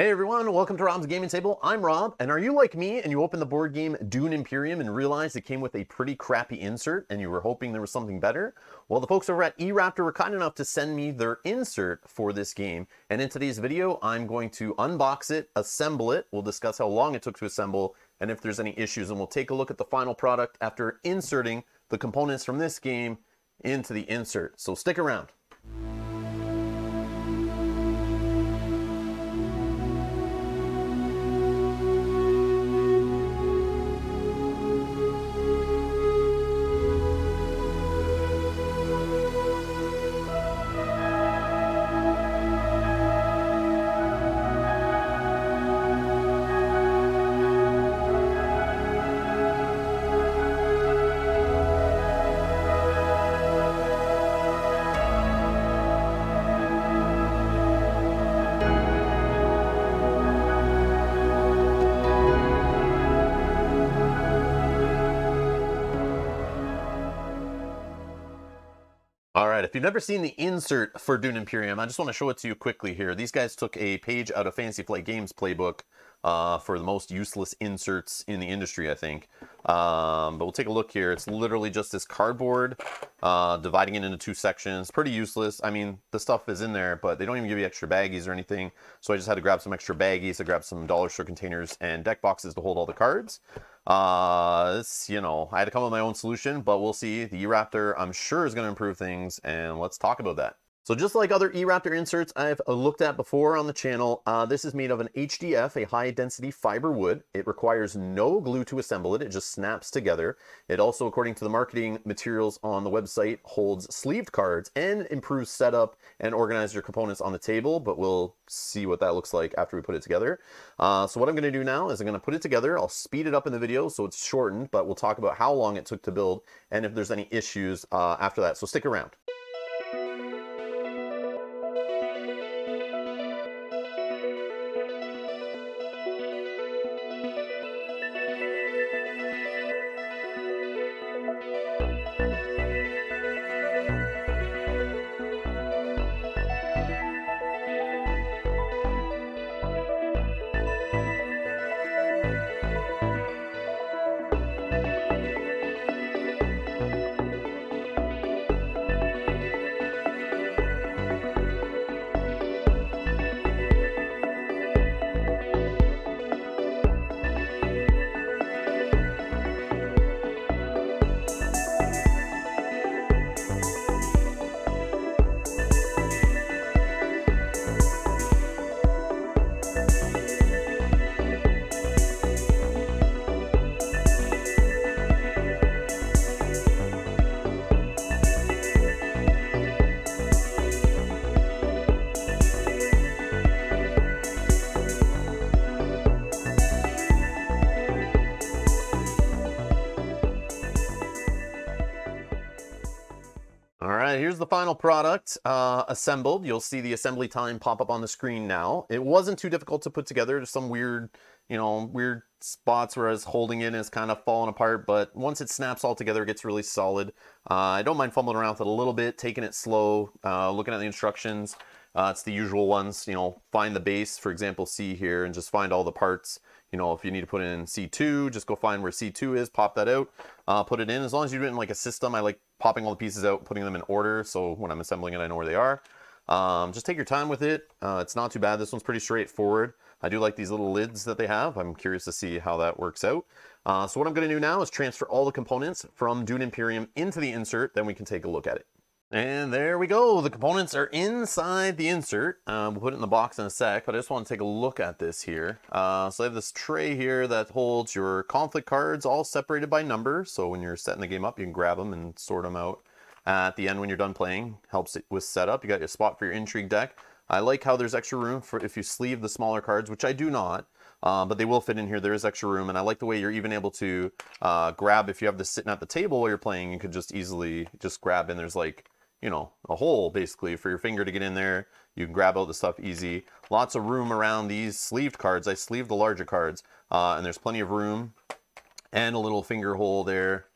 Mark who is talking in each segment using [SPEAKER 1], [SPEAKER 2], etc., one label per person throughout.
[SPEAKER 1] Hey everyone, welcome to Rob's Gaming Table. I'm Rob, and are you like me and you opened the board game Dune Imperium and realized it came with a pretty crappy insert and you were hoping there was something better? Well, the folks over at e-Raptor were kind enough to send me their insert for this game, and in today's video I'm going to unbox it, assemble it, we'll discuss how long it took to assemble and if there's any issues, and we'll take a look at the final product after inserting the components from this game into the insert. So stick around. All right, if you've never seen the insert for Dune Imperium, I just want to show it to you quickly here. These guys took a page out of Fantasy Flight Games playbook for the most useless inserts in the industry, I think. But we'll take a look here. It's literally just this cardboard, dividing it into two sections. Pretty useless. I mean, the stuff is in there, but they don't even give you extra baggies or anything. So I just had to grab some extra baggies. I grabbed some dollar store containers and deck boxes to hold all the cards. I had to come up with my own solution, but we'll see. The e-Raptor, I'm sure, is going to improve things, and let's talk about that. So just like other e-Raptor inserts I've looked at before on the channel, this is made of an HDF, a high density fiber wood. It requires no glue to assemble it. It just snaps together. It also, according to the marketing materials on the website, holds sleeved cards and improves setup and organize your components on the table, but we'll see what that looks like after we put it together. So what I'm going to do now is I'm going to put it together. I'll speed it up in the video so it's shortened, but we'll talk about how long it took to build and if there's any issues after that. So stick around. All right, here's the final product assembled. You'll see the assembly time pop up on the screen now. It wasn't too difficult to put together. There's some weird, weird spots where I was holding it and it's kind of falling apart, but once it snaps all together, it gets really solid. I don't mind fumbling around with it a little bit, taking it slow, looking at the instructions. It's the usual ones, find the base, for example, C here, and just find all the parts. If you need to put in C2, just go find where C2 is, pop that out, put it in. As long as you do it in like a system, I like popping all the pieces out, putting them in order, so when I'm assembling it, I know where they are. Just take your time with it. It's not too bad. This one's pretty straightforward. I do like these little lids that they have. I'm curious to see how that works out. So what I'm going to do now is transfer all the components from Dune Imperium into the insert, then we can take a look at it. And there we go. The components are inside the insert. We'll put it in the box in a sec, but I just want to take a look at this here. So I have this tray here that holds your conflict cards all separated by number. So when you're setting the game up, you can grab them and sort them out at the end when you're done playing. Helps it with setup. You got your spot for your intrigue deck. I like how there's extra room for if you sleeve the smaller cards, which I do not. But they will fit in here. There is extra room, and I like the way you're even able to grab, if you have this sitting at the table while you're playing, you could just easily just grab, and there's like, a hole basically for your finger to get in there. You can grab out the stuff easy. Lots of room around these sleeved cards. I sleeved the larger cards, and there's plenty of room and a little finger hole there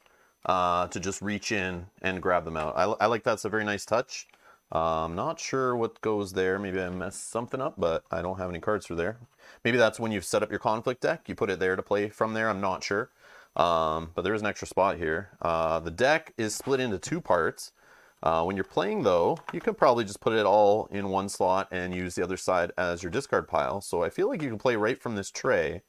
[SPEAKER 1] to just reach in and grab them out. I like that. It's a very nice touch. I'm not sure what goes there. Maybe I messed something up, but I don't have any cards for there. Maybe that's when you've set up your conflict deck. You put it there to play from there. I'm not sure. But there is an extra spot here. The deck is split into 2 parts. When you're playing, though, you can probably just put it all in one slot and use the other side as your discard pile. So I feel like you can play right from this tray.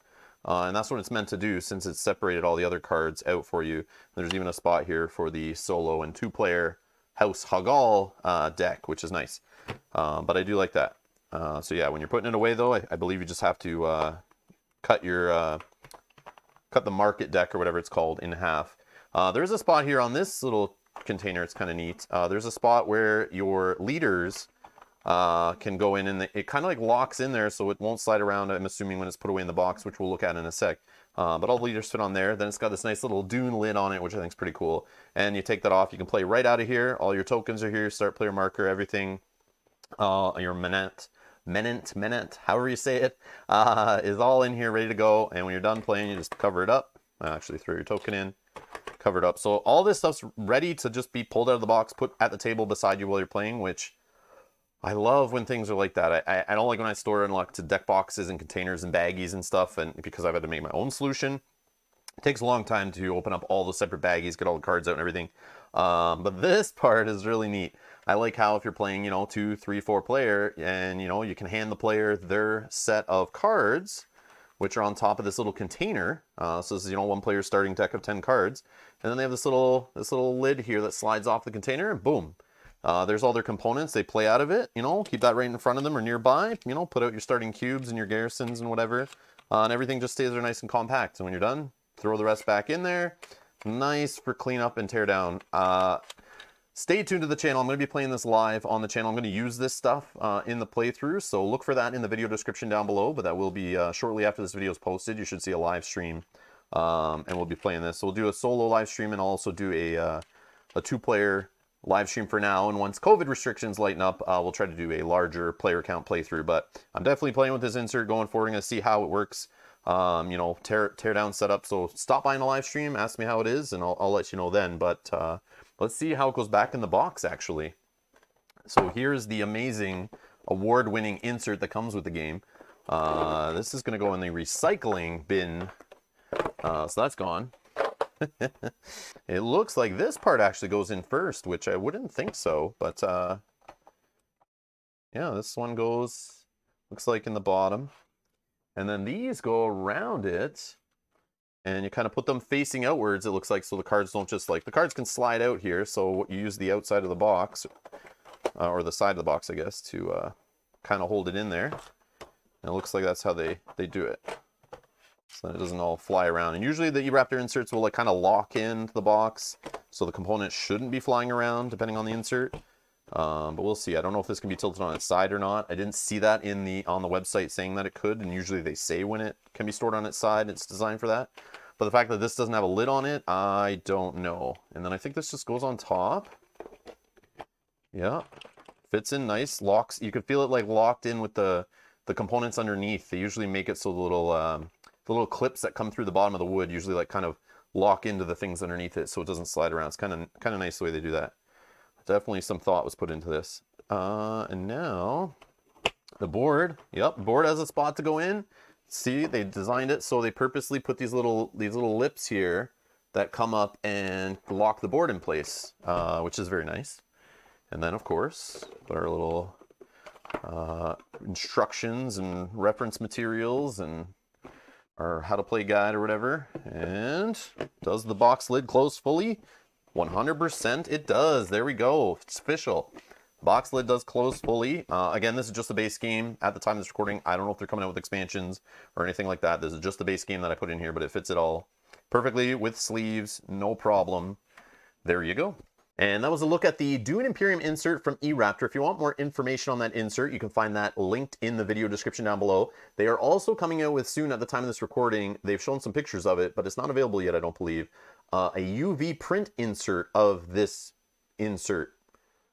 [SPEAKER 1] And that's what it's meant to do, since it's separated all the other cards out for you. There's even a spot here for the solo and 2-player House Hogall deck, which is nice. But I do like that. So yeah, when you're putting it away, though, I believe you just have to cut the market deck, or whatever it's called, in half. There's a spot here on this little container. It's kind of neat. There's a spot where your leaders can go in, and it kind of like locks in there, so it won't slide around, I'm assuming, when it's put away in the box, which we'll look at in a sec. But all the leaders fit on there. Then it's got this nice little Dune lid on it, which I think is pretty cool. And you take that off, you can play right out of here. All your tokens are here, start player marker, everything. Your Menant, however you say it, is all in here, ready to go. And when you're done playing, you just cover it up. Actually, throw your token in, cover it up. So all this stuff's ready to just be pulled out of the box, put at the table beside you while you're playing, which I love when things are like that. I don't like when I store unlocked to deck boxes and containers and baggies and stuff, and because I've had to make my own solution. It takes a long time to open up all the separate baggies, get all the cards out and everything. But this part is really neat. I like how if you're playing, 2, 3, 4 player, and you can hand the player their set of cards, which are on top of this little container. So this is, 1 player's starting deck of 10 cards. And then they have this little lid here that slides off the container, and boom. There's all their components. They play out of it, keep that right in front of them or nearby, put out your starting cubes and your garrisons and whatever. And everything just stays there nice and compact. And when you're done, throw the rest back in there. Nice for cleanup and tear down. Stay tuned to the channel. I'm going to be playing this live on the channel. I'm going to use this stuff in the playthrough, so look for that in the video description down below, but that will be shortly after this video is posted. You should see a live stream, and we'll be playing this. So we'll do a solo live stream, and I'll also do a 2-player live stream for now, and once COVID restrictions lighten up, we'll try to do a larger player count playthrough. But I'm definitely playing with this insert going forward. I'm going to see how it works. Tear down setup. So stop by in a live stream, ask me how it is, and I'll let you know then. But let's see how it goes back in the box, actually. So here's the amazing award-winning insert that comes with the game. This is going to go in the recycling bin. So that's gone. It looks like this part actually goes in first, which I wouldn't think so, but yeah, this one goes, looks like, in the bottom, and then these go around it, and you kind of put them facing outwards, it looks like, so the cards don't just, the cards can slide out here, so you use the outside of the box, or the side of the box, I guess, to kind of hold it in there. And it looks like that's how they do it, so that it doesn't all fly around. And usually the e-Raptor inserts will kind of lock into the box, so the components shouldn't be flying around depending on the insert. But we'll see. I don't know if this can be tilted on its side or not. I didn't see that on the website saying that it could, and usually they say when it can be stored on its side, it's designed for that. But the fact that this doesn't have a lid on it, I don't know. And then I think this just goes on top. Yeah, fits in nice, locks. You can feel it locked in with the components underneath. They usually make it so the little clips that come through the bottom of the wood usually kind of lock into the things underneath it, so it doesn't slide around. It's kind of nice the way they do that. Definitely some thought was put into this. And now the board. Yep, board has a spot to go in. See, they designed it so they purposely put these little lips here that come up and lock the board in place, which is very nice. And then, of course, put our little instructions and reference materials and our how to play guide or whatever. And does the box lid close fully? 100% it does. There we go. It's official. Box lid does close fully. Again, this is just the base game at the time of this recording. I don't know if they're coming out with expansions or anything like that. This is just the base game that I put in here, but it fits it all perfectly with sleeves, no problem. There you go. And that was a look at the Dune Imperium insert from e-Raptor. If you want more information on that insert, you can find that linked in the video description down below. They are also coming out with soon, at the time of this recording, they've shown some pictures of it, but it's not available yet, I don't believe, a UV print insert of this insert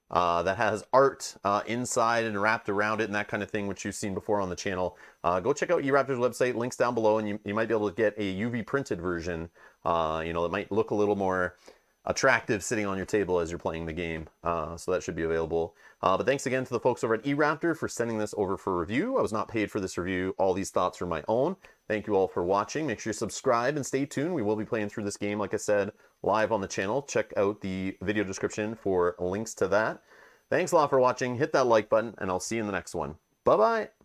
[SPEAKER 1] that has art inside and wrapped around it and that kind of thing, which you've seen before on the channel. Go check out e-Raptor's website, links down below, and you might be able to get a UV printed version, that might look a little more attractive sitting on your table as you're playing the game. So that should be available. But thanks again to the folks over at e-Raptor for sending this over for review. I was not paid for this review. All these thoughts are my own. Thank you all for watching. Make sure you subscribe and stay tuned. We will be playing through this game, like I said, live on the channel. Check out the video description for links to that. Thanks a lot for watching. Hit that like button, and I'll see you in the next one. Bye-bye.